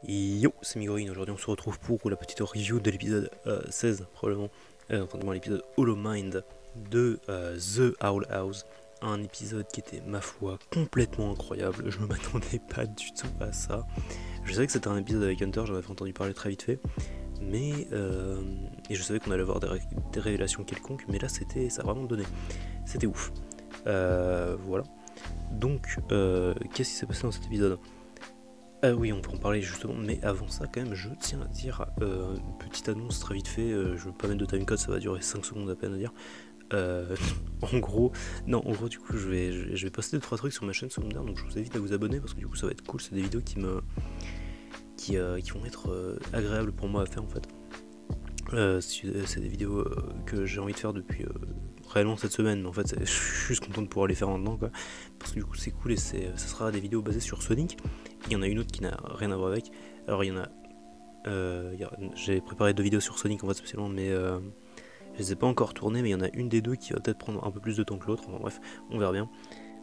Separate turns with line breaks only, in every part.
Yo, c'est Migorine, aujourd'hui on se retrouve pour la petite review de l'épisode 16 probablement, enfin du moins l'épisode Hollow Mind de The Owl House, un épisode qui était ma foi complètement incroyable, je me m'attendais pas du tout à ça. Je savais que c'était un épisode avec Hunter, j'en avais entendu parler très vite fait, mais et je savais qu'on allait avoir des révélations quelconques, mais là ça a vraiment donné, c'était ouf. Voilà, donc qu'est-ce qui s'est passé dans cet épisode? Oui, on va en parler justement, mais avant ça, quand même, je tiens à dire, petite annonce très vite fait, je veux pas mettre de timecode, ça va durer 5 secondes à peine à dire. Euh, en gros, non, en gros, du coup, je vais poster 2-3 trucs sur ma chaîne secondaire, donc je vous invite à vous abonner parce que du coup, ça va être cool, c'est des vidéos qui vont être agréables pour moi à faire en fait. C'est des vidéos que j'ai envie de faire depuis réellement cette semaine, mais en fait, je suis juste content de pouvoir les faire maintenant, quoi, parce que du coup, c'est cool et ça sera des vidéos basées sur Sonic. Il y en a une autre qui n'a rien à voir avec. Alors il y en a, j'ai préparé 2 vidéos sur Sonic en fait spécialement, mais je les ai pas encore tournées, mais il y en a une des deux qui va peut-être prendre un peu plus de temps que l'autre. Enfin bref, on verra bien.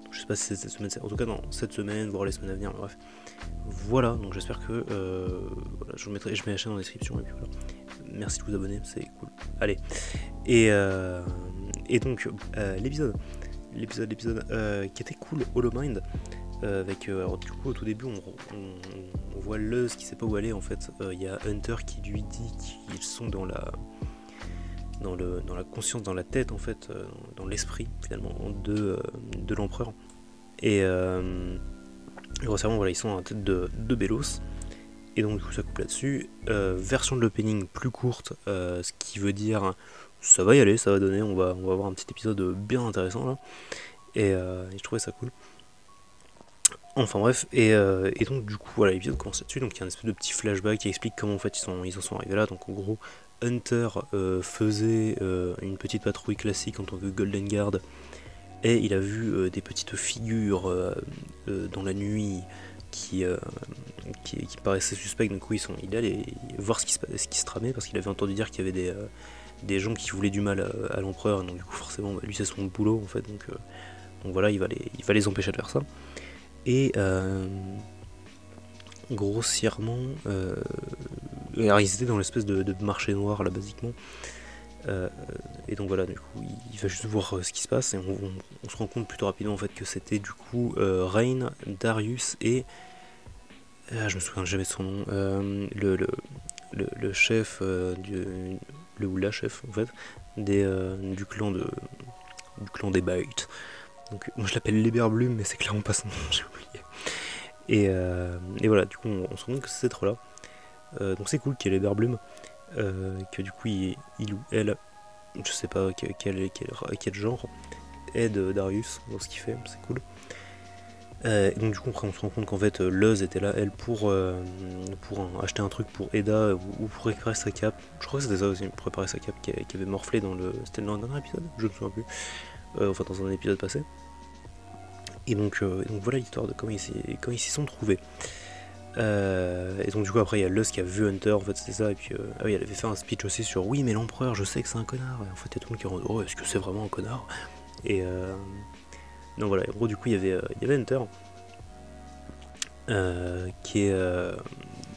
Donc, je sais pas si c'est cette semaine, en tout cas non, cette semaine, voire les semaines à venir, mais bref. Voilà, donc j'espère que voilà, je mets la chaîne en description et puis voilà. Merci de vous abonner, c'est cool. Allez, et donc l'épisode qui était cool, Hollow Mind. Avec alors du coup au tout début on voit Luz qui sait pas où aller en fait. Il y a Hunter qui lui dit qu'ils sont dans la conscience, dans la tête en fait, dans l'esprit finalement de l'empereur, et grossièrement voilà, ils sont dans la tête de Bélos, et donc du coup ça coupe là-dessus. Version de l'opening plus courte, ce qui veut dire ça va y aller, ça va donner, on va avoir un petit épisode bien intéressant là, et je trouvais ça cool. Enfin bref, et donc du coup voilà, l'épisode commence là-dessus, donc il y a un espèce de petit flashback qui explique comment en fait ils en sont arrivés là. Donc en gros, Hunter faisait une petite patrouille classique en tant que Golden Guard, et il a vu des petites figures dans la nuit qui, qui paraissaient suspectes. Donc oui, il allait voir ce qui se tramait, parce qu'il avait entendu dire qu'il y avait des gens qui voulaient du mal à l'empereur, donc du coup forcément bah, lui c'est son boulot en fait, donc voilà, il va les empêcher de faire ça. Et grossièrement, alors ils étaient dans l'espèce de marché noir là basiquement, et donc voilà, du coup il va juste voir ce qui se passe, et on se rend compte plutôt rapidement en fait que c'était du coup Rain, Darius et je me souviens jamais de son nom, le chef ou la chef en fait du clan des Bites. Donc moi je l'appelle les Berblumes, mais c'est clairement pas son nom, j'ai oublié. Et voilà, du coup on se rend compte que c'est cette là. Donc c'est cool qu'il y ait les Berblumes, que du coup il ou elle, je sais pas quel genre, aide Darius dans ce qu'il fait, c'est cool. Et donc du coup après on se rend compte qu'en fait Luz était là, elle, pour acheter un truc pour Eda, ou pour récupérer sa cape. Je crois que c'était ça aussi, pour réparer sa cape qui avait morflé dans le... C'était dans le dernier épisode, je ne me souviens plus. Enfin dans un épisode passé. Et donc voilà l'histoire de comment ils s'y sont trouvés. Et donc du coup après il y a Luz qui a vu Hunter, en fait c'était ça, et puis ah oui, elle avait fait un speech aussi sur oui mais l'empereur je sais que c'est un connard, et en fait il y a tout le monde qui est en oh est-ce que c'est vraiment un connard, et donc voilà, en gros du coup il y avait Hunter qui est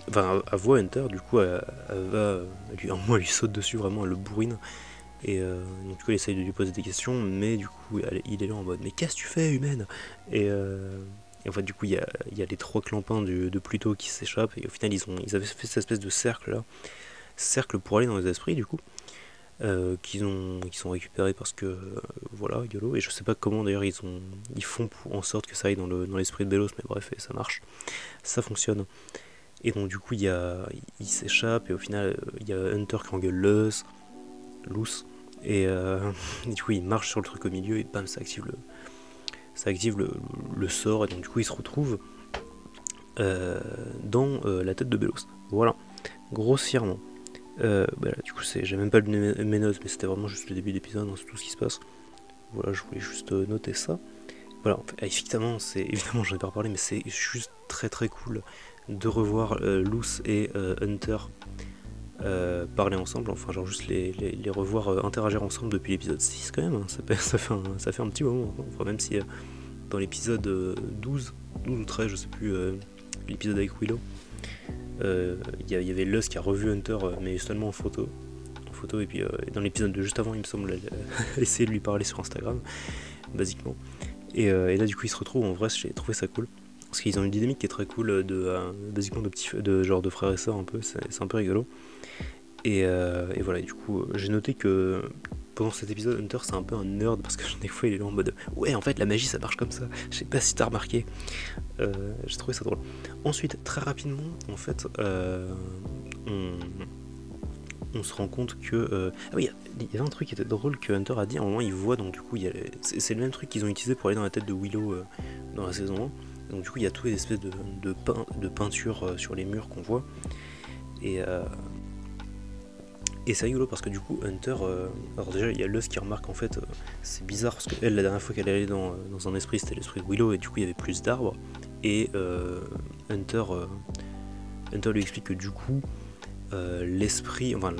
enfin elle voit Hunter, du coup elle va lui saute dessus, vraiment elle le bourrine, et donc du coup elle essaye de lui poser des questions, mais du coup il est là en mode mais qu'est-ce que tu fais humaine, et en fait du coup il y a les 3 clampins de Pluto qui s'échappent, et au final ils avaient fait cette espèce de cercle là, cercle pour aller dans les esprits du coup, qu'ils sont récupérés parce que voilà, YOLO, et je sais pas comment d'ailleurs ils font en sorte que ça aille dans l'esprit de Bélos, mais bref, et ça marche, ça fonctionne. Et donc du coup il s'échappe, et au final il y a Hunter qui engueule Luce, et du coup il marche sur le truc au milieu, et bam, ça active le sort, et donc du coup il se retrouve dans la tête de Bélos. Voilà, grossièrement. Bah là, du coup j'ai même pas lu mes notes, mais c'était vraiment juste le début d'épisode, hein, c'est tout ce qui se passe. Voilà, je voulais juste noter ça. Voilà, en fait, effectivement, évidemment j'en ai pas parlé, mais c'est juste très très cool de revoir Luce et Hunter parler ensemble, enfin genre juste les revoir interagir ensemble depuis l'épisode 6 quand même, hein. Ça fait un petit moment, hein. Enfin, même si dans l'épisode 12 ou 13, je sais plus, l'épisode avec Willow, y avait Luz qui a revu Hunter, mais seulement en photo. Et puis dans l'épisode de juste avant, il me semble, elle essayait de lui parler sur Instagram, basiquement. Et là, du coup, ils se retrouvent. En vrai, j'ai trouvé ça cool. Parce qu'ils ont une dynamique qui est très cool, basiquement de genre de frères et sœurs un peu, c'est un peu rigolo. Et voilà, du coup, j'ai noté que pendant cet épisode, Hunter c'est un peu un nerd parce que des fois il est là en mode ouais, en fait la magie ça marche comme ça. Je sais pas si t'as remarqué. J'ai trouvé ça drôle. Ensuite, très rapidement, en fait, on se rend compte que ah oui, il y avait un truc qui était drôle que Hunter a dit. À un moment, il voit, donc du coup, c'est le même truc qu'ils ont utilisé pour aller dans la tête de Willow dans la saison 1. Donc du coup, il y a toutes les espèces de peintures sur les murs qu'on voit. Et c'est rigolo parce que du coup Hunter, alors déjà il y a Luz qui remarque en fait, c'est bizarre parce que elle, la dernière fois qu'elle allait dans un esprit, c'était l'esprit de Willow et du coup il y avait plus d'arbres. Et Hunter lui explique que du coup l'esprit, enfin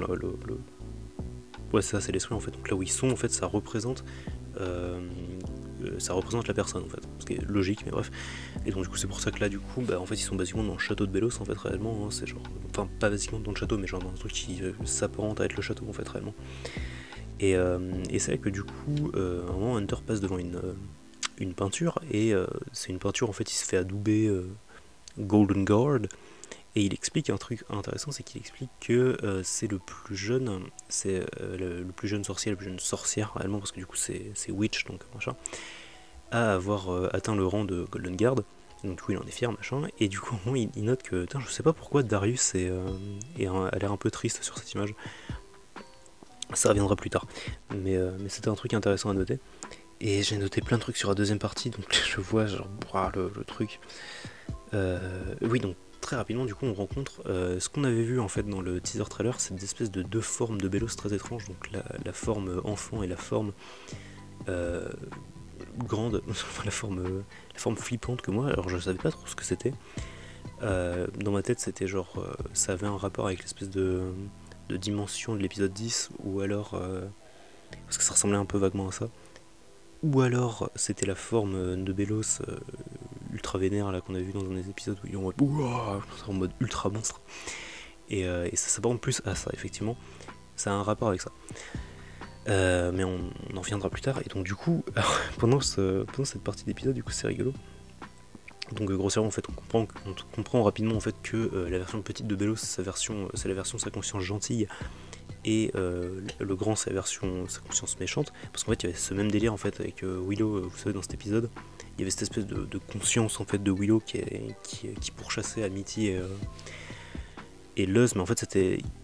ouais ça c'est l'esprit en fait, donc là où ils sont en fait ça représente la personne en fait, ce qui est logique mais bref. Et donc du coup c'est pour ça que là du coup en fait ils sont basiquement dans le château de Belos en fait réellement, hein, c'est genre, enfin pas basiquement dans le château mais genre dans un truc qui s'apparente à être le château en fait réellement. Et c'est vrai que du coup à un moment Hunter passe devant une peinture et c'est une peinture en fait il se fait adouber Golden Guard. Et il explique un truc intéressant, c'est qu'il explique que c'est le plus jeune, c'est le plus jeune sorcier, la plus jeune sorcière réellement, parce que du coup c'est Witch, donc machin, à avoir atteint le rang de Golden Guard. Donc du coup il en est fier, machin, et du coup au moment il note que, je sais pas pourquoi Darius a l'air un peu triste sur cette image. Ça reviendra plus tard, mais c'était un truc intéressant à noter. Et j'ai noté plein de trucs sur la deuxième partie, donc je vois genre le truc. Oui, donc très rapidement du coup on rencontre ce qu'on avait vu en fait dans le teaser trailer, c'est des espèces de deux formes de Belos très étranges, donc la forme enfant et la forme grande, la forme flippante que moi, alors je savais pas trop ce que c'était. Dans ma tête c'était genre ça avait un rapport avec l'espèce de dimension de l'épisode 10, ou alors parce que ça ressemblait un peu vaguement à ça, ou alors c'était la forme de Belos ultra vénère là qu'on a vu dans un des épisodes où ils ont en mode ultra monstre, et ça s'apparente plus à ça effectivement, ça a un rapport avec ça. Mais on en reviendra plus tard. Et donc du coup pendant cette partie d'épisode du coup c'est rigolo. Donc grossièrement en fait on comprend rapidement en fait que la version petite de Belos c'est la version sa conscience gentille, et le grand c'est la version sa conscience méchante, parce qu'en fait il y avait ce même délire en fait avec Willow, vous savez dans cet épisode il y avait cette espèce de conscience en fait de Willow qui pourchassait Amity et Luz, mais en fait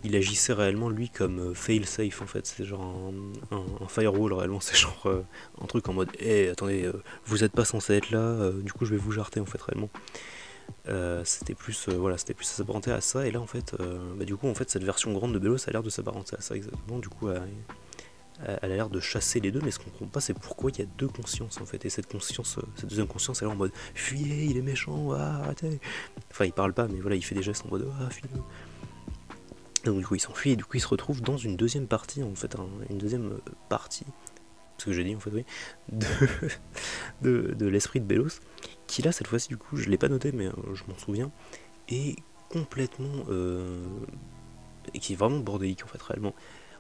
il agissait réellement lui comme fail safe en fait, c'est genre un firewall réellement, c'est genre un truc en mode attendez, vous êtes pas censé être là, du coup je vais vous jarter en fait réellement. C'était plus c'était plus s'apparenter à ça, et là en fait du coup en fait cette version grande de Belos a l'air de s'apparenter à ça exactement, du coup elle a l'air de chasser les deux, mais ce qu'on comprend pas c'est pourquoi il y a deux consciences en fait, et cette deuxième conscience elle est en mode fuyez, il est méchant, arrêtez, enfin il parle pas mais voilà il fait des gestes en mode fuyez. Donc du coup il s'enfuit, et du coup il se retrouve dans une deuxième partie en fait, une deuxième partie, ce que j'ai dit en fait, oui, de l'esprit de Belos, qui là cette fois-ci du coup je l'ai pas noté mais je m'en souviens, est complètement et qui est vraiment bordélique en fait réellement.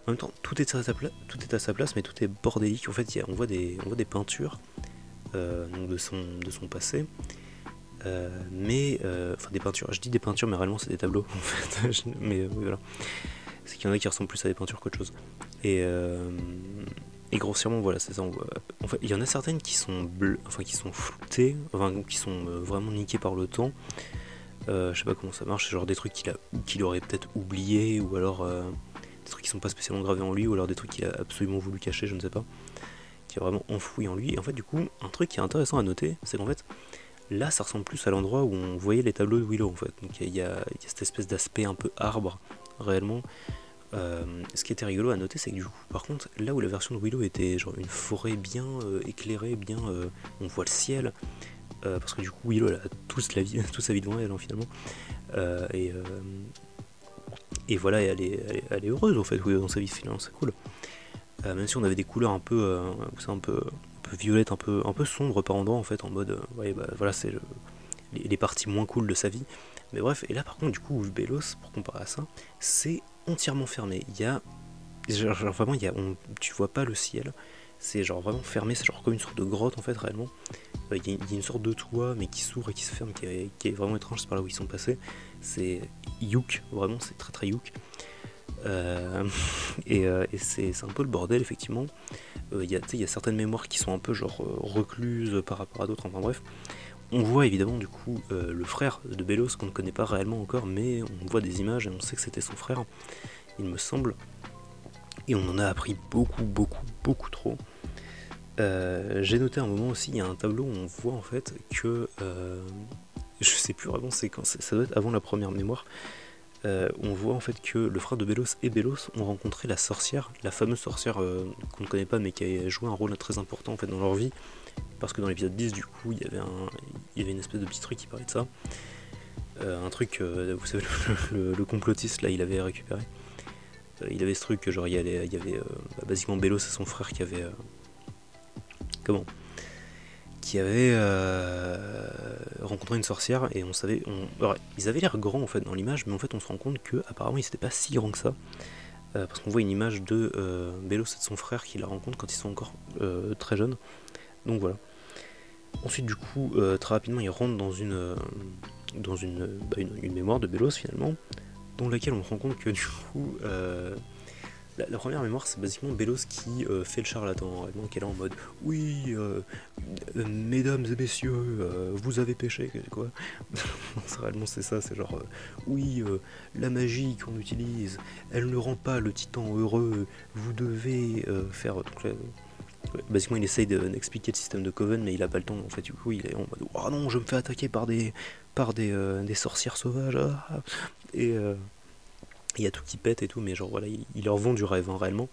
En même temps tout est à sa place mais tout est bordélique en fait, on voit des peintures donc de son passé, mais enfin des peintures, je dis des peintures mais réellement c'est des tableaux en fait, mais oui voilà, c'est qu'il y en a qui ressemblent plus à des peintures qu'autre chose, et grossièrement voilà c'est ça, on voit, en fait il y en a certaines qui sont qui sont floutées, enfin qui sont vraiment niquées par le temps, je sais pas comment ça marche, c'est genre des trucs qu'il aurait peut-être oublié, ou alors des trucs qui sont pas spécialement gravés en lui, ou alors des trucs qu'il a absolument voulu cacher, je ne sais pas, qui est vraiment enfoui en lui. Et en fait du coup un truc qui est intéressant à noter, c'est qu'en fait là ça ressemble plus à l'endroit où on voyait les tableaux de Willow en fait, donc il y a cette espèce d'aspect un peu arbre réellement. Ce qui était rigolo à noter c'est que du coup par contre là où la version de Willow était genre une forêt bien éclairée, bien on voit le ciel, parce que du coup Willow elle a toute sa vie devant elle finalement, et voilà, elle est heureuse en fait dans sa vie finalement, c'est cool. Même si on avait des couleurs un peu violettes, un peu sombres par endroits en fait, en mode voilà c'est les parties moins cool de sa vie. Mais bref, et là par contre du coup Belos, pour comparer à ça, c'est entièrement fermé. Il y a genre vraiment tu vois pas le ciel, c'est genre vraiment fermé, c'est genre comme une sorte de grotte en fait réellement. Il y a une sorte de toit mais qui s'ouvre et qui se ferme, qui est vraiment étrange, c'est par là où ils sont passés. C'est youk, vraiment c'est très très youk. Et c'est un peu le bordel effectivement. Il y a certaines mémoires qui sont un peu genre recluses par rapport à d'autres, enfin bref. On voit évidemment du coup le frère de Belos qu'on ne connaît pas réellement encore, mais on voit des images et on sait que c'était son frère, il me semble. Et on en a appris beaucoup trop. J'ai noté un moment aussi, il y a un tableau où on voit en fait que je sais plus vraiment c'est quand, ça doit être avant la première mémoire. On voit en fait que le frère de Belos et Belos ont rencontré la sorcière, la fameuse sorcière qu'on ne connaît pas mais qui a joué un rôle très important en fait dans leur vie, parce que dans l'épisode 10 du coup il y avait une espèce de petit truc qui parlait de ça, un truc, vous savez le complotiste là il avait récupéré, il avait ce truc que genre il y avait basiquement Belos et son frère qui avaient rencontré une sorcière, et on savait, alors, ils avaient l'air grands en fait dans l'image, mais en fait on se rend compte que apparemment ils n'étaient pas si grands que ça, parce qu'on voit une image de Belos et de son frère qui la rencontrent quand ils sont encore très jeunes. Donc voilà. Ensuite du coup très rapidement ils rentrent dans une mémoire de Belos finalement, dans laquelle on se rend compte que du coup la première mémoire, c'est basiquement Belos qui fait le charlatan, réellement, qui est là en mode oui, mesdames et messieurs, vous avez péché, quoi. Réellement, c'est ça, c'est genre oui, la magie qu'on utilise, elle ne rend pas le titan heureux, vous devez faire. Donc là, basiquement, il essaye d'expliquer le système de Coven, mais il a pas le temps, en fait, du coup, il est en mode oh non, je me fais attaquer par des sorcières sauvages, et. Il y a tout qui pète et tout, mais genre voilà, il leur vend du rêve hein, réellement.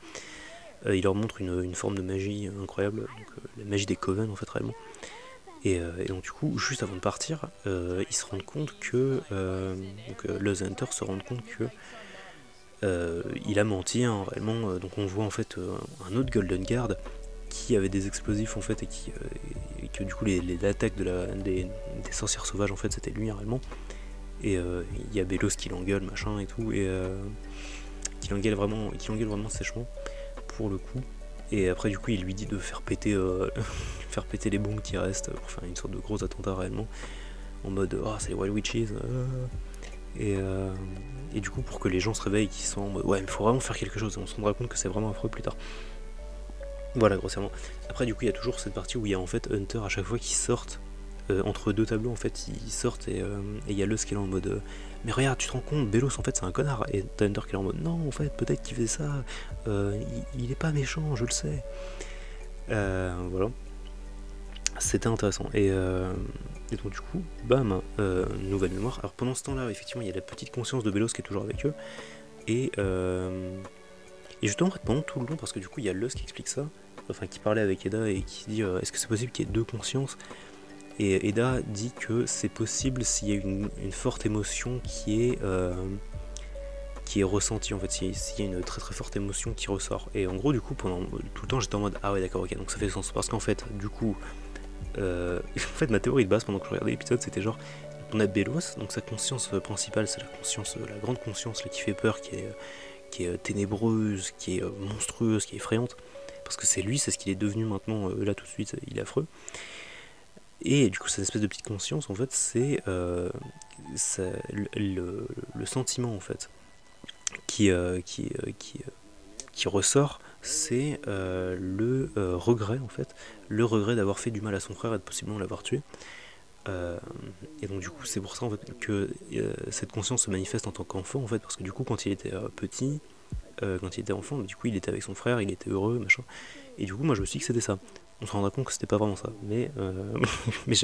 Il leur montre une forme de magie incroyable, donc, la magie des Coven en fait réellement. Et donc du coup, juste avant de partir, ils se rendent compte que Luz Hunter se rend compte que il a menti hein, réellement. Donc on voit en fait un autre Golden Guard qui avait des explosifs en fait et que du coup les attaques des sorcières sauvages en fait c'était lui hein, réellement. Et il y a Belos qui l'engueule machin et tout, et qui l'engueule vraiment sèchement pour le coup. Et après du coup il lui dit de faire péter les bombes qui restent pour faire une sorte de gros attentat réellement, en mode oh c'est les Wild Witches, et du coup pour que les gens se réveillent, qu'ils sont en mode ouais mais faut vraiment faire quelque chose, et on se rendra compte que c'est vraiment affreux plus tard. Voilà grossièrement. Après du coup il y a toujours cette partie où il y a en fait Hunter à chaque fois qu'ils sortent entre deux tableaux en fait ils sortent, et il y a Luz qui est là en mode mais regarde tu te rends compte Belos en fait c'est un connard, et t'as Hunter qui est là en mode non en fait peut-être qu'il fait ça, il est pas méchant je le sais, voilà c'était intéressant, et donc du coup bam nouvelle mémoire. Alors pendant ce temps là effectivement il y a la petite conscience de Belos qui est toujours avec eux, et justement en fait, pendant tout le long, parce que du coup il y a Luz qui explique ça, enfin qui parlait avec Eda et qui dit est-ce que c'est possible qu'il y ait deux consciences. Et Eda dit que c'est possible s'il y a une forte émotion qui est ressentie, en fait, s'il y a une très très forte émotion qui ressort. Et en gros, du coup, pendant tout le temps, j'étais en mode ah ouais, d'accord, ok, donc ça fait sens. Parce qu'en fait, du coup, en fait, ma théorie de base pendant que je regardais l'épisode, c'était genre on a Belos, donc sa conscience principale, c'est la grande conscience là, qui fait peur, qui est ténébreuse, qui est monstrueuse, qui est effrayante. Parce que c'est lui, c'est ce qu'il est devenu maintenant, là tout de suite, il est affreux. Et du coup, cette espèce de petite conscience, en fait, c'est le sentiment, en fait, qui ressort, c'est le regret, en fait, le regret d'avoir fait du mal à son frère et de possiblement l'avoir tué. Et donc, du coup, c'est pour ça, en fait, que cette conscience se manifeste en tant qu'enfant, en fait, parce que du coup, quand il était petit, quand il était enfant, du coup, il était avec son frère, il était heureux, machin. Et du coup, moi, je me suis dit que c'était ça. On se rendra compte que c'était pas vraiment ça, mais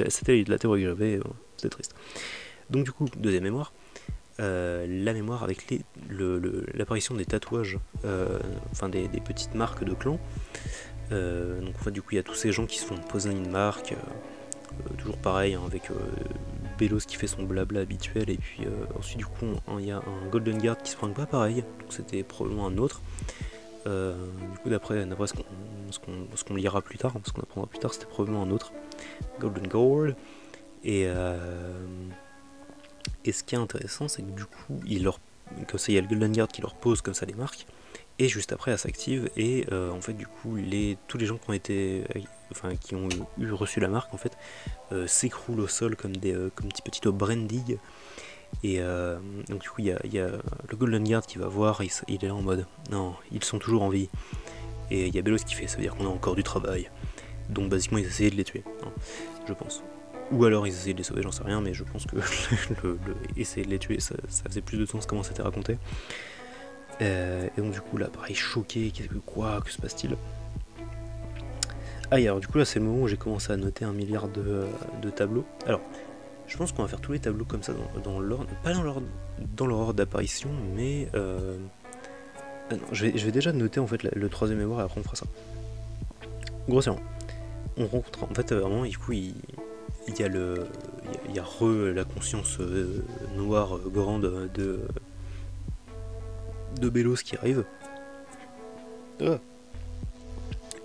c'était la théorie que j'avais, c'était triste. Donc du coup, deuxième mémoire, la mémoire avec l'apparition des tatouages, enfin des petites marques de clan. Donc en fait du coup il y a tous ces gens qui se font poser une marque, toujours pareil hein, avec Belos qui fait son blabla habituel, et puis ensuite du coup il y a un Golden Guard qui se prend pas pareil, donc c'était probablement un autre. Du coup d'après ce qu'on lira plus tard, ce qu'on apprendra plus tard, c'était probablement un autre Golden Gold, et Et ce qui est intéressant, c'est que du coup, comme ça, il y a le Golden Guard qui leur pose comme ça les marques, et juste après, elle s'active, et en fait, du coup, tous les gens qui ont été, qui ont reçu la marque, en fait, s'écroulent au sol comme comme des petits brandig. Et donc du coup, il y a le Golden Guard qui va voir, il est là en mode, non, ils sont toujours en vie. Et il y a Belos qui fait, ça veut dire qu'on a encore du travail. Donc basiquement, ils essayaient de les tuer, hein, je pense. Ou alors ils essayaient de les sauver, j'en sais rien, mais je pense que essayer de les tuer, ça faisait plus de sens comment c'était raconté. Et donc du coup là, pareil, choqué, que se passe-t-il? Ah, et alors du coup là, c'est le moment où j'ai commencé à noter 1 milliard de tableaux. Alors, je pense qu'on va faire tous les tableaux comme ça dans l'ordre, pas dans leur ordre d'apparition, mais non, je vais déjà noter en fait le troisième mémoire et après on fera ça. Grossièrement, on rencontre en fait vraiment, du coup il y a la conscience noire grande de Belos qui arrive.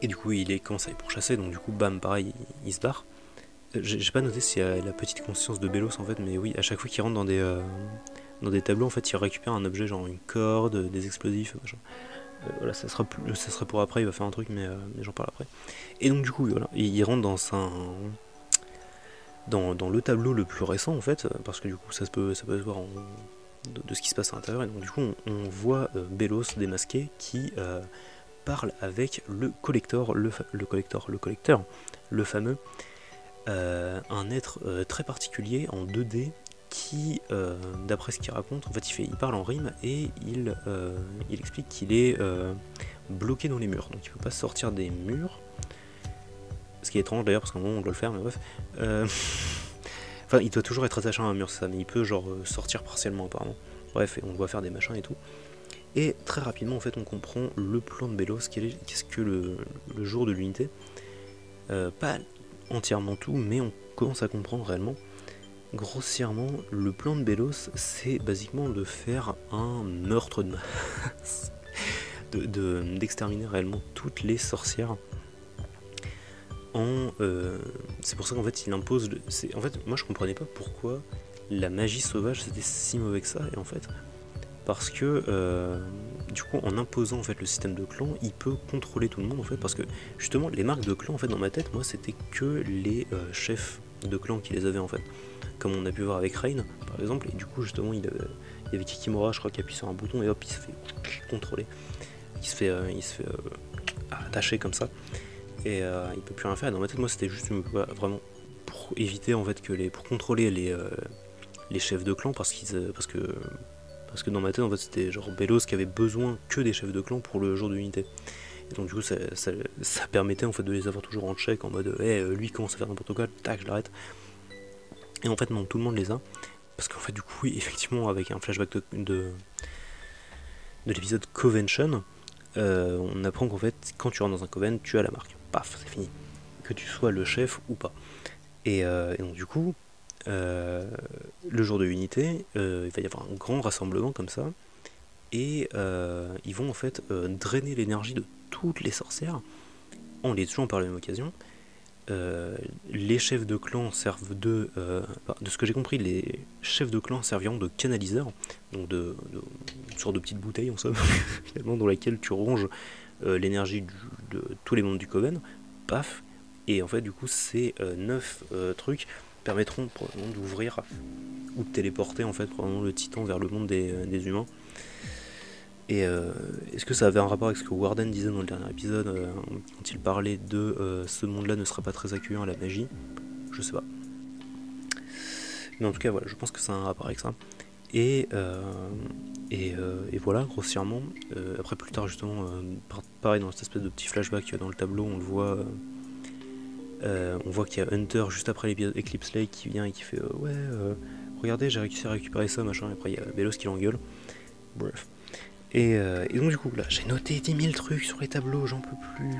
Et du coup il commence à aller pourchasser, donc du coup bam, pareil, il se barre. J'ai pas noté s'il y a la petite conscience de Belos en fait, mais oui, à chaque fois qu'il rentre dans des tableaux, en fait, il récupère un objet, genre une corde, des explosifs, machin. Voilà, ça sera pour après, il va faire un truc, mais j'en parle après. Et donc du coup, voilà, il rentre dans le tableau le plus récent en fait, parce que du coup ça peut se voir de ce qui se passe à l'intérieur, et donc du coup on voit Belos démasqué qui parle avec le collector, le fameux, un être très particulier en 2D qui, d'après ce qu'il raconte, en fait il parle en rime et il explique qu'il est bloqué dans les murs, donc il peut pas sortir des murs. Ce qui est étrange d'ailleurs parce qu'à un moment on doit le faire, mais bref. Enfin, il doit toujours être attaché à un mur, c'est ça, mais il peut genre sortir partiellement apparemment. Bref, et on doit faire des machins et tout. Et très rapidement en fait on comprend le plan de Belos, qu'est-ce que le jour de l'unité. Pas entièrement tout, mais on commence à comprendre réellement. Grossièrement, le plan de Belos, c'est basiquement de faire un meurtre de masse, d'exterminer réellement toutes les sorcières. C'est pour ça qu'en fait il impose. En fait, moi je comprenais pas pourquoi la magie sauvage c'était si mauvais que ça, et en fait, parce que du coup en imposant en fait le système de clan, il peut contrôler tout le monde en fait, parce que justement les marques de clan en fait dans ma tête, moi c'était que les chefs de clan qui les avaient en fait, comme on a pu voir avec Rain par exemple, et du coup justement il y avait Kikimora je crois qui appuie sur un bouton et hop il se fait contrôler, il se fait attacher comme ça, et il peut plus rien faire. Et dans ma tête moi c'était juste vraiment pour éviter en fait pour contrôler les chefs de clan, parce que dans ma tête en fait c'était genre Belos qui avait besoin que des chefs de clan pour le jour de l'unité. Et donc du coup ça permettait en fait de les avoir toujours en check en mode lui commence à faire n'importe quoi, tac je l'arrête. Et en fait non, tout le monde les a. Parce qu'en fait du coup oui, effectivement avec un flashback de l'épisode Convention, on apprend qu'en fait quand tu rentres dans un coven tu as la marque. Paf, c'est fini. Que tu sois le chef ou pas. Et donc du coup, le jour de l'unité, il va y avoir un grand rassemblement comme ça, et ils vont en fait drainer l'énergie de toutes les sorcières en les tuant par la même occasion. Les chefs de clan servent de ce que j'ai compris, les chefs de clan serviront de canaliseurs, donc une sorte de petite bouteille en somme, finalement, dans laquelle tu ronges l'énergie de tous les membres du coven, paf, et en fait du coup ces 9 trucs permettront probablement d'ouvrir ou de téléporter en fait probablement le titan vers le monde des humains. Et est-ce que ça avait un rapport avec ce que Warden disait dans le dernier épisode, quand il parlait de ce monde-là ne sera pas très accueillant à la magie? Je sais pas. Mais en tout cas, voilà, je pense que ça a un rapport avec ça. Et voilà, grossièrement. Après, plus tard, justement, pareil, dans cette espèce de petit flashback dans le tableau, on le voit. On voit qu'il y a Hunter juste après l'épisode Eclipse Lake qui vient et qui fait regardez, j'ai réussi à récupérer ça, machin. Et après, il y a Belos qui l'engueule. Bref. Et donc du coup là j'ai noté 10 000 trucs sur les tableaux, j'en peux plus,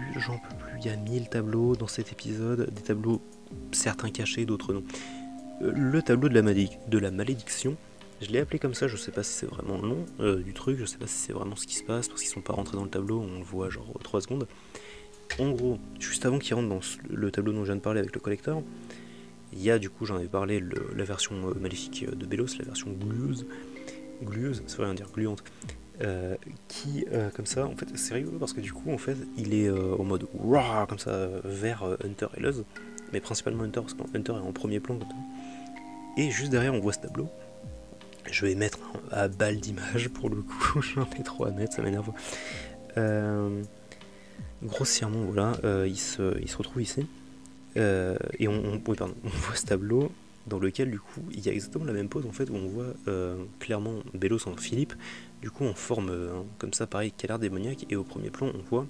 il y a 1000 tableaux dans cet épisode, des tableaux certains cachés, d'autres non. Le tableau de la malédiction, je l'ai appelé comme ça, je sais pas si c'est vraiment le nom du truc, je sais pas si c'est vraiment ce qui se passe, parce qu'ils sont pas rentrés dans le tableau, on le voit genre 3 secondes. En gros, juste avant qu'ils rentrent dans le tableau dont je viens de parler avec le collecteur, Il y a du coup, j'en avais parlé, la version maléfique de Bélos, la version glueuse, ça veut rien dire, gluante, qui, comme ça, en fait, c'est rigolo parce que du coup, en fait, il est en mode raw, comme ça, vers Hunter et Luz, mais principalement Hunter, parce que Hunter est en premier plan, comme ça. Et juste derrière, on voit ce tableau. Je vais mettre à balle d'image pour le coup, j'en ai trop à mettre, ça m'énerve. Grossièrement, voilà, il se retrouve ici. Et oui, pardon, on voit ce tableau dans lequel du coup il y a exactement la même pose en fait où on voit clairement Bélos en Philippe, du coup en forme comme ça pareil qui a l'air démoniaque, et au premier plan on voit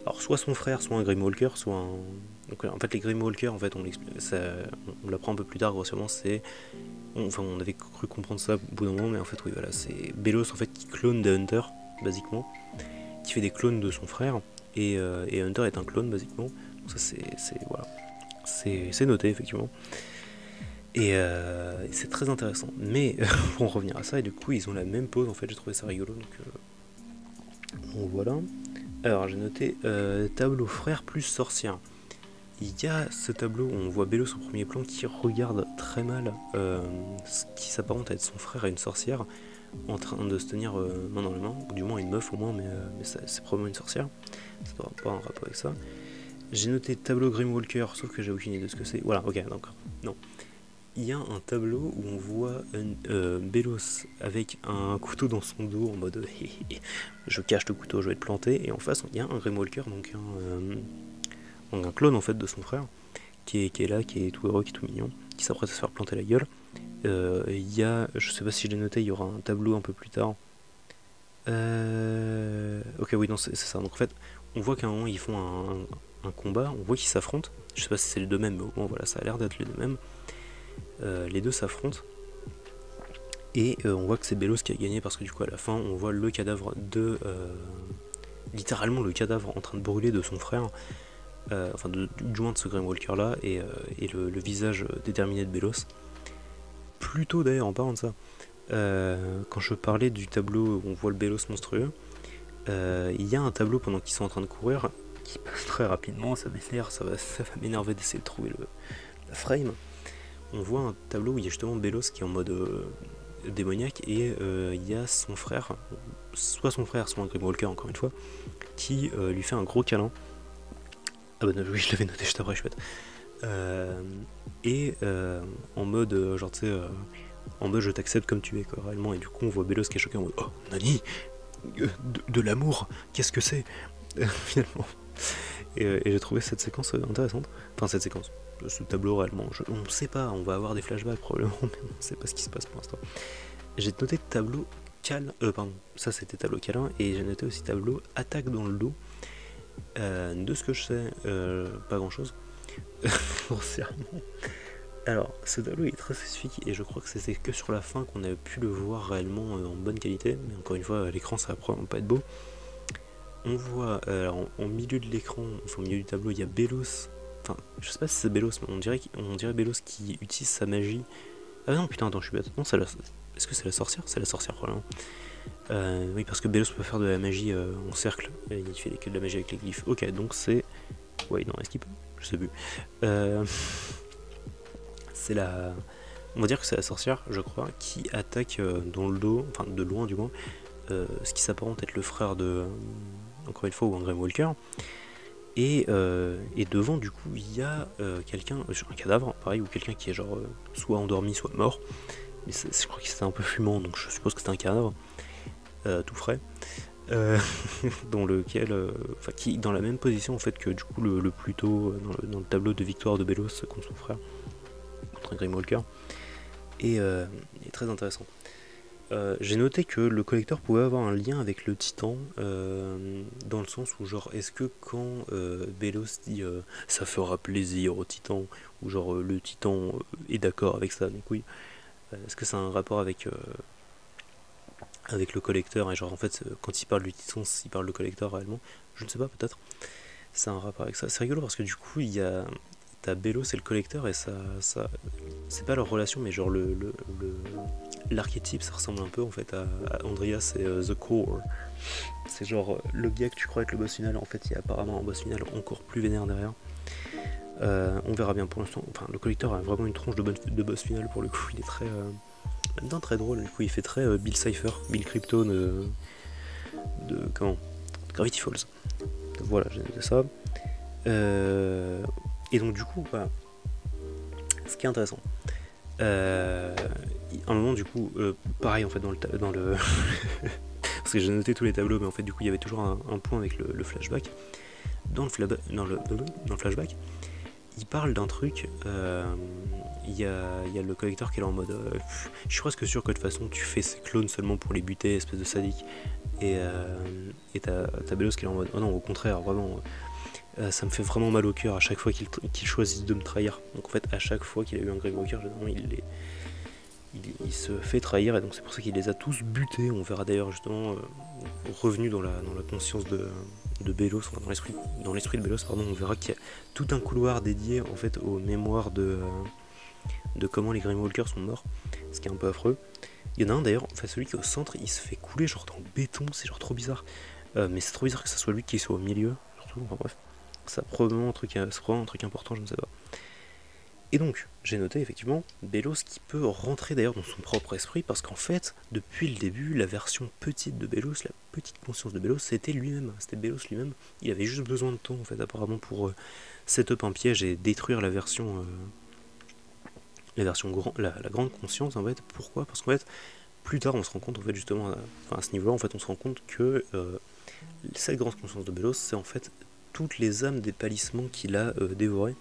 alors soit son frère, soit un Grimwalker, soit un... Donc en fait les Grimwalkers en fait on l'apprend un peu plus tard grossièrement, c'est... Enfin on avait cru comprendre ça au bout d'un moment, mais en fait oui voilà, c'est Bélos en fait qui clone des Hunter basiquement, qui fait des clones de son frère, et Hunter est un clone basiquement. Donc ça voilà, c'est noté effectivement. Et c'est très intéressant. Mais pour en revenir à ça, et du coup ils ont la même pose en fait, j'ai trouvé ça rigolo. Donc voilà. Alors j'ai noté tableau frère plus sorcière. Il y a ce tableau où on voit Bélos au premier plan qui regarde très mal ce qui s'apparente à être son frère et une sorcière en train de se tenir main dans la main, ou du moins une meuf au moins, mais c'est probablement une sorcière. Ça doit pas un rapport avec ça. J'ai noté tableau Grimwalker, sauf que j'ai aucune idée de ce que c'est. Voilà, ok, d'accord. Non. Il y a un tableau où on voit Bélos avec un couteau dans son dos en mode je cache le couteau, je vais te planter. Et en face, il y a un Grimwalker, donc un clone en fait de son frère, qui est là, qui est tout heureux, qui est tout mignon, qui s'apprête à se faire planter la gueule. Il y a, je sais pas si je l'ai noté, il y aura un tableau un peu plus tard. Ok, oui, non, c'est ça. Donc en fait, on voit qu'à un moment ils font un combat, on voit qu'ils s'affrontent. Je sais pas si c'est les deux mêmes, mais au moins voilà, ça a l'air d'être les deux mêmes. Les deux s'affrontent. Et on voit que c'est Bélos qui a gagné parce que du coup à la fin on voit le cadavre de... littéralement le cadavre en train de brûler de son frère. Enfin du moins de ce Grimwalker là, et le visage déterminé de Bélos. Plutôt d'ailleurs en parlant de ça, quand je parlais du tableau où on voit le Bélos monstrueux, il y a un tableau pendant qu'ils sont en train de courir qui passe très rapidement, ça m'énerve, ça va m'énerver d'essayer de trouver la frame. On voit un tableau où il y a justement Bélos qui est en mode démoniaque, et il y a son frère, soit un Grimwalker encore une fois, qui lui fait un gros câlin. Ah bah non, oui, je l'avais noté juste après, je suis bête. Et en mode genre tu sais, en mode je t'accepte comme tu es quoi, réellement. Et du coup on voit Bélos qui est choqué en mode oh Nani, de l'amour, qu'est-ce que c'est finalement. Et j'ai trouvé cette séquence intéressante, enfin cette séquence, ce tableau réellement, on ne sait pas, on va avoir des flashbacks probablement, mais on ne sait pas ce qui se passe pour l'instant. J'ai noté tableau pardon, ça c'était tableau câlin, et j'ai noté aussi tableau attaque dans le dos. De ce que je sais, pas grand chose, grossièrement. Alors, ce tableau est très spécifique, et je crois que c'était que sur la fin qu'on a pu le voir réellement en bonne qualité, mais encore une fois, à l'écran ça va probablement pas être beau. On voit, en milieu de l'écran, enfin au milieu du tableau, il y a Bélos. Enfin, je sais pas si c'est Bélos, mais on dirait Bélos qui utilise sa magie. Ah non, putain, attends, je suis bête. Non, est-ce que c'est la sorcière? C'est la sorcière, probablement. Oui, parce que Bélos peut faire de la magie en cercle. Il fait que de la magie avec les glyphes. Ok, donc c'est... Ouais, non, est-ce qu'il peut? Je sais plus. C'est la... On va dire que c'est la sorcière, je crois, qui attaque dans le dos, enfin de loin du moins, ce qui s'apparente être le frère de... encore une fois, ou un Grimwalker. Et devant, du coup, il y a quelqu'un, un cadavre, pareil, ou quelqu'un qui est genre soit endormi, soit mort. Mais je crois que c'était un peu fumant, donc je suppose que c'était un cadavre, tout frais. Dans lequel, qui dans la même position en fait que du coup le plus tôt dans le tableau de victoire de Bélos contre son frère, contre un Grimwalker. Et très intéressant. J'ai noté que le collecteur pouvait avoir un lien avec le titan, dans le sens où genre est-ce que quand Bélos dit ça fera plaisir au titan, ou genre le titan est d'accord avec ça, donc oui, est-ce que c'est un rapport avec le collecteur, et genre en fait quand il parle du titan il parle de collecteur réellement, je ne sais pas, peut-être c'est un rapport avec ça. C'est rigolo parce que du coup il y a t'as Bélos et le collecteur, et ça c'est pas leur relation, mais genre l'archétype ça ressemble un peu en fait à Andreas et The Core. C'est genre le gars que tu crois être le boss final, en fait il y a apparemment un boss final encore plus vénère derrière. On verra bien pour l'instant. Enfin, le collecteur a vraiment une tronche de boss final pour le coup. Il est très, maintenant très drôle. Du coup, il fait très Bill Cipher, Bill Crypto de comment Gravity Falls. Donc, voilà, j'ai noté ça. Et donc du coup, voilà. Ce qui est intéressant. Un moment du coup, pareil en fait dans le parce que j'ai noté tous les tableaux, mais en fait du coup il y avait toujours un point avec le flashback. Dans le flashback, il parle d'un truc. Il y a le collecteur qui est là en mode je suis presque sûr que de toute façon tu fais ces clones seulement pour les buter, espèce de sadique. Et t'as Belos qui est là en mode oh non, au contraire, vraiment. Ça me fait vraiment mal au cœur à chaque fois qu'il choisit de me trahir. Donc en fait, à chaque fois qu'il a eu un Gravewalker, généralement il se fait trahir, et donc c'est pour ça qu'il les a tous butés. On verra d'ailleurs justement revenu dans la conscience de Belos, enfin, dans l'esprit de Belos, pardon, on verra qu'il y a tout un couloir dédié en fait aux mémoires de comment les Grimwalkers sont morts, ce qui est un peu affreux. Il y en a un d'ailleurs, enfin celui qui est au centre, il se fait couler genre dans le béton, c'est genre trop bizarre. Mais c'est trop bizarre que ça soit lui qui soit au milieu, surtout, enfin bref. C'est probablement un truc important, je ne sais pas. Et donc, j'ai noté effectivement Belos qui peut rentrer d'ailleurs dans son propre esprit, parce qu'en fait, depuis le début, la version petite de Belos, la petite conscience de Belos, c'était lui-même, c'était Belos lui-même. Il avait juste besoin de temps en fait, apparemment, pour setup un piège et détruire la version la grande conscience en fait. Pourquoi? Parce qu'en fait, plus tard, on se rend compte en fait justement, à ce niveau-là, en fait, on se rend compte que cette grande conscience de Belos, c'est en fait toutes les âmes des palissements qu'il a dévorées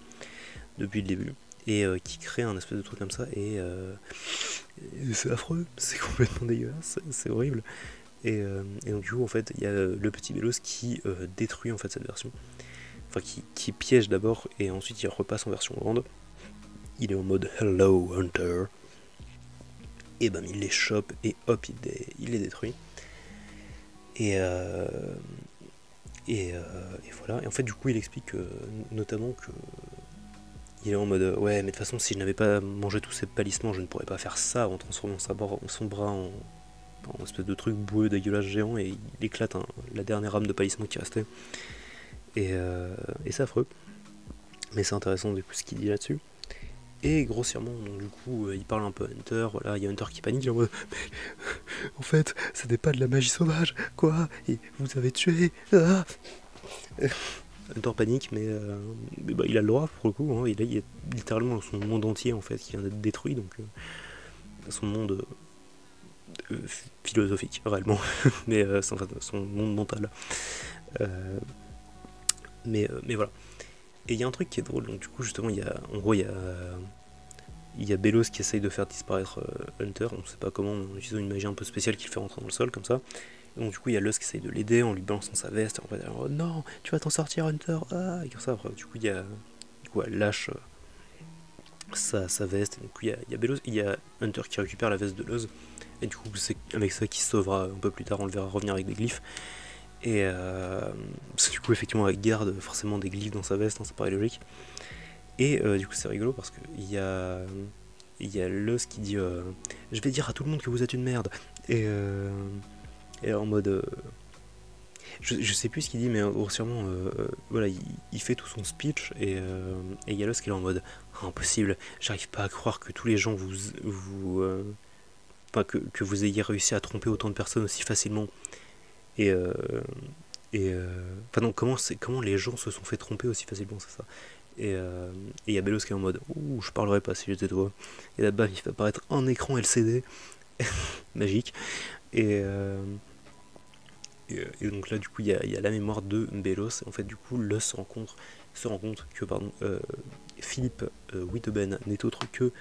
depuis le début, et qui crée un espèce de truc comme ça, et c'est affreux, c'est complètement dégueulasse, c'est horrible. Et donc du coup en fait il y a le petit Belos qui détruit en fait cette version, enfin qui piège d'abord, et ensuite il repasse en version grande. Il est en mode Hello Hunter, et ben il les chope et hop il les détruit. Et voilà. Et en fait, du coup, il explique notamment que il est en mode ouais, mais de toute façon, si je n'avais pas mangé tous ces palissements, je ne pourrais pas faire ça en transformant son bras en espèce de truc boueux, dégueulasse, géant, et il éclate la dernière rame de palissement qui restait. Et c'est affreux. Mais c'est intéressant, du coup, ce qu'il dit là-dessus. Et grossièrement, donc du coup, il parle un peu à Hunter, voilà, il y a Hunter qui panique, en mode mais en fait, c'était pas de la magie sauvage, quoi, et vous avez tué, ah. Hunter panique, mais bah, il a le droit pour le coup, hein. Il y a littéralement son monde entier en fait qui vient d'être détruit, donc son monde philosophique réellement, mais enfin, son monde mental. Mais voilà. Et il y a un truc qui est drôle, donc du coup justement il y a Belos qui essaye de faire disparaître Hunter, on ne sait pas comment, en utilisant une magie un peu spéciale qui le fait rentrer dans le sol comme ça. Et donc du coup il y a Luz qui essaye de l'aider en lui balançant sa veste, et en fait oh, non, tu vas t'en sortir Hunter, ah, et comme ça après, du coup elle lâche sa veste, et donc il y a Hunter qui récupère la veste de Luz, et du coup c'est avec ça qu'il se sauvera un peu plus tard, on le verra revenir avec des glyphes. Et parce que du coup effectivement elle garde forcément des glyphes dans sa veste, hein, ça paraît logique. Et du coup c'est rigolo parce qu'il y a Luz qui dit je vais dire à tout le monde que vous êtes une merde. Et en mode je sais plus ce qu'il dit, mais grossièrement voilà, il fait tout son speech, et il y a Luz qui est là en mode impossible, j'arrive pas à croire que tous les gens enfin, que vous ayez réussi à tromper autant de personnes aussi facilement. Et enfin non, comment les gens se sont fait tromper aussi facilement, c'est ça. Et il y a Belos qui est en mode ouh, je parlerai pas si j'étais toi. Et là-bas il fait apparaître un écran LCD magique. Et donc là du coup il y a la mémoire de Belos, et en fait du coup Luz se rend compte que Philippe Witteben n'est autre que,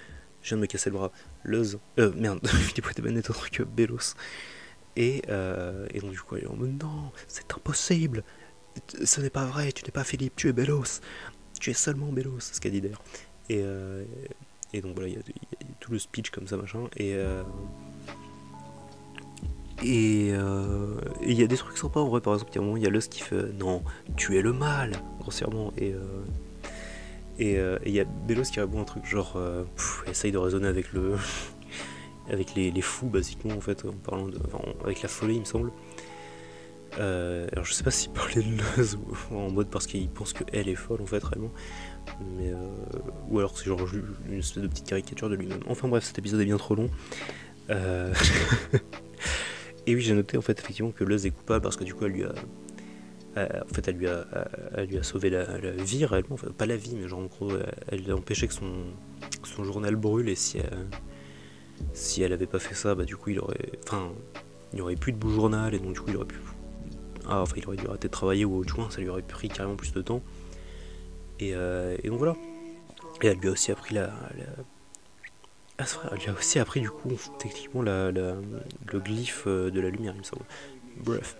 je viens de me casser le bras, Philippe Witteben n'est autre que Belos. Et donc du coup elle est en mode non, c'est impossible, ce n'est pas vrai, tu n'es pas Philippe, tu es Belos, tu es seulement Belos, c'est ce qu'elle dit d'ailleurs. Et donc voilà, il y a tout le speech comme ça machin, et il y a des trucs sympas en vrai. Par exemple il y a un moment, il y a Luz qui fait non, tu es le mal, grossièrement, et il y a Belos qui répond un truc genre essaye de raisonner avec avec les fous basiquement en fait, en parlant avec la folie il me semble. Alors je sais pas s'il parlait de Luz ou en mode parce qu'il pense qu'elle est folle en fait réellement, mais ou alors c'est genre une espèce de petite caricature de lui-même. Enfin bref, cet épisode est bien trop long. Et oui, j'ai noté en fait effectivement que Luz est coupable parce que du coup elle lui a, en fait elle lui a sauvé la vie réellement, enfin, pas la vie mais genre en gros elle a empêché que son journal brûle, et si elle avait pas fait ça, bah du coup il y aurait plus de beau journal, et donc du coup il aurait pu il aurait dû arrêter de travailler ou autre chose, ça lui aurait pris carrément plus de temps. Et donc voilà. Et elle lui a aussi appris elle lui a aussi appris du coup techniquement le glyphe de la lumière, il me semble. Bref.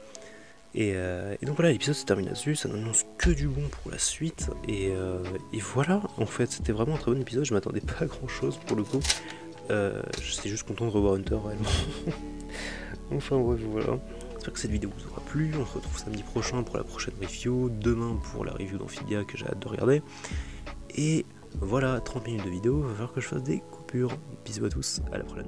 Et donc voilà, l'épisode se termine là-dessus, ça n'annonce que du bon pour la suite. Et voilà, en fait, c'était vraiment un très bon épisode, je m'attendais pas à grand chose pour le coup. J'étais juste content de revoir Hunter réellement. Enfin bref, voilà. J'espère que cette vidéo vous aura plu. On se retrouve samedi prochain pour la prochaine review, demain pour la review d'Amphibia que j'ai hâte de regarder. Et voilà, 30 minutes de vidéo, il va falloir que je fasse des coupures. Bisous à tous, à la prochaine.